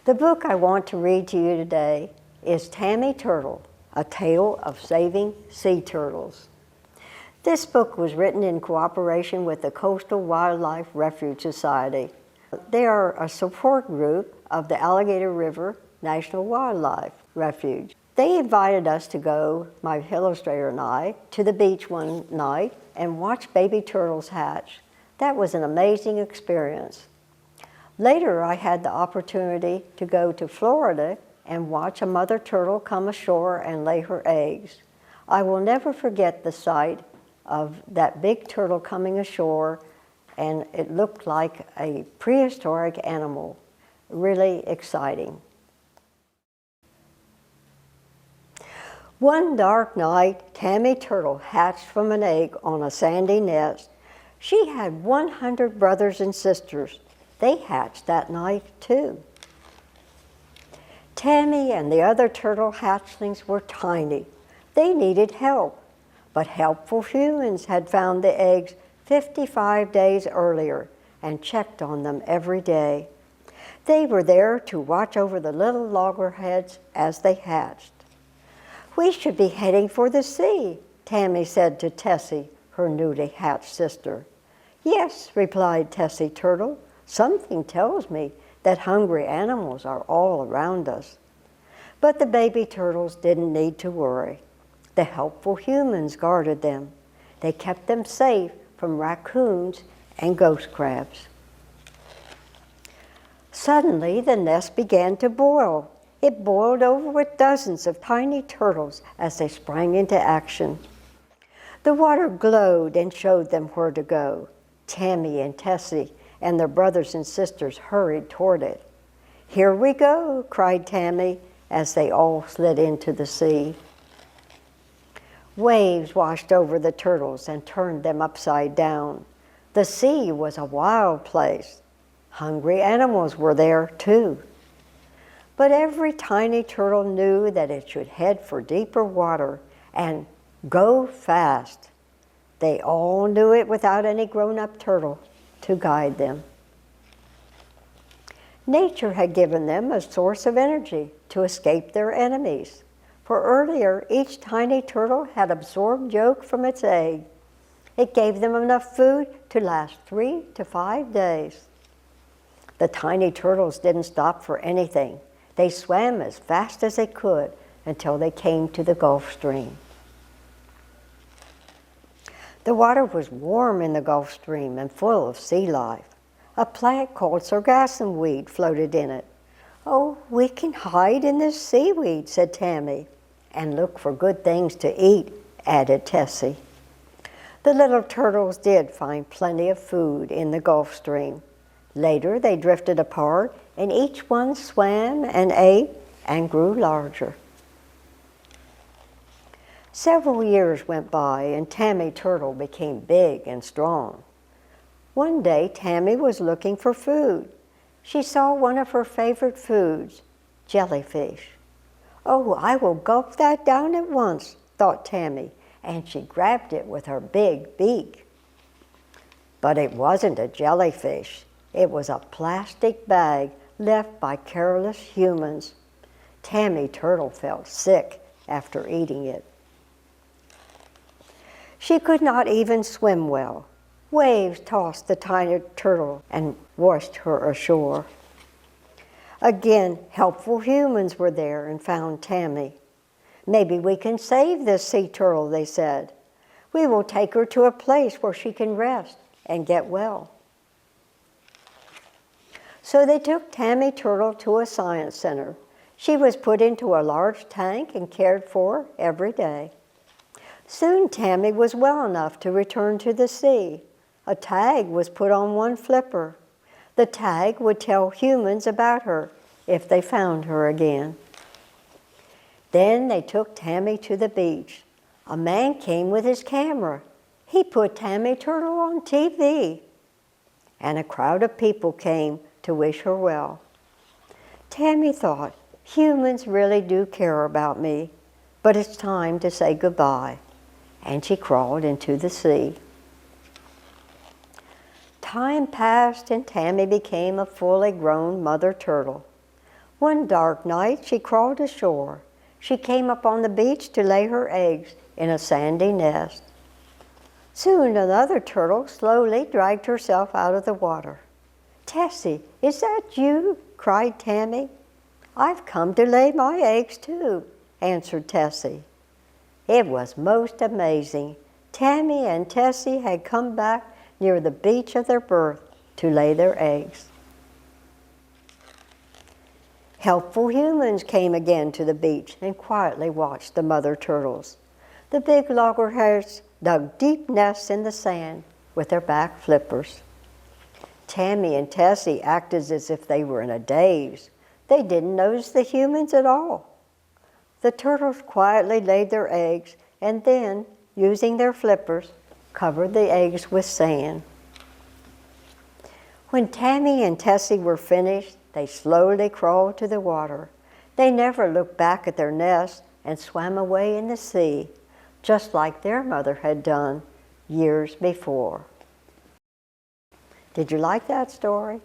The book I want to read to you today is Tammy Turtle, A Tale of Saving Sea Turtles. This book was written in cooperation with the Coastal Wildlife Refuge Society. They are a support group of the Alligator River National Wildlife Refuge. They invited us to go, my illustrator and I, to the beach one night and watch baby turtles hatch. That was an amazing experience. Later, I had the opportunity to go to Florida and watch a mother turtle come ashore and lay her eggs. I will never forget the sight of that big turtle coming ashore, and it looked like a prehistoric animal. Really exciting. One dark night, Tammy Turtle hatched from an egg on a sandy nest. She had 100 brothers and sisters. They hatched that night too. Tammy and the other turtle hatchlings were tiny. They needed help, but helpful humans had found the eggs 55 days earlier and checked on them every day. They were there to watch over the little loggerheads as they hatched. "We should be heading for the sea," Tammy said to Tessie, her newly hatched sister. "Yes," replied Tessie Turtle. "Something tells me that hungry animals are all around us." But the baby turtles didn't need to worry. The helpful humans guarded them. They kept them safe from raccoons and ghost crabs. Suddenly, the nest began to boil. It boiled over with dozens of tiny turtles as they sprang into action. The water glowed and showed them where to go. Tammy and Tessie and their brothers and sisters hurried toward it. "Here we go," cried Tammy as they all slid into the sea. Waves washed over the turtles and turned them upside down. The sea was a wild place. Hungry animals were there too. But every tiny turtle knew that it should head for deeper water and go fast. They all knew it without any grown-up turtle to guide them. Nature had given them a source of energy to escape their enemies. For earlier, each tiny turtle had absorbed yolk from its egg. It gave them enough food to last 3 to 5 days. The tiny turtles didn't stop for anything. They swam as fast as they could until they came to the Gulf Stream. The water was warm in the Gulf Stream and full of sea life. A plant called sargassum weed floated in it. "Oh, we can hide in this seaweed," said Tammy. "And look for good things to eat," added Tessie. The little turtles did find plenty of food in the Gulf Stream. Later, they drifted apart, and each one swam and ate and grew larger. Several years went by, and Tammy Turtle became big and strong. One day, Tammy was looking for food. She saw one of her favorite foods, jellyfish. "Oh, I will gulp that down at once," thought Tammy, and she grabbed it with her big beak. But it wasn't a jellyfish. It was a plastic bag left by careless humans. Tammy Turtle felt sick after eating it. She could not even swim well. Waves tossed the tiny turtle and washed her ashore. Again, helpful humans were there and found Tammy. "Maybe we can save this sea turtle," they said. "We will take her to a place where she can rest and get well." So they took Tammy Turtle to a science center. She was put into a large tank and cared for every day. Soon Tammy was well enough to return to the sea. A tag was put on one flipper. The tag would tell humans about her if they found her again. Then they took Tammy to the beach. A man came with his camera. He put Tammy Turtle on TV. And a crowd of people came to wish her well. Tammy thought, humans really do care about me, but it's time to say goodbye. And she crawled into the sea. Time passed and Tammy became a fully grown mother turtle. One dark night she crawled ashore. She came up on the beach to lay her eggs in a sandy nest. Soon another turtle slowly dragged herself out of the water. "Tessie, is that you?" cried Tammy. "I've come to lay my eggs too," answered Tessie. It was most amazing. Tammy and Tessie had come back near the beach of their birth to lay their eggs. Helpful humans came again to the beach and quietly watched the mother turtles. The big loggerheads dug deep nests in the sand with their back flippers. Tammy and Tessie acted as if they were in a daze. They didn't notice the humans at all. The turtles quietly laid their eggs and then, using their flippers, covered the eggs with sand. When Tammy and Tessie were finished, they slowly crawled to the water. They never looked back at their nest and swam away in the sea, just like their mother had done years before. Did you like that story?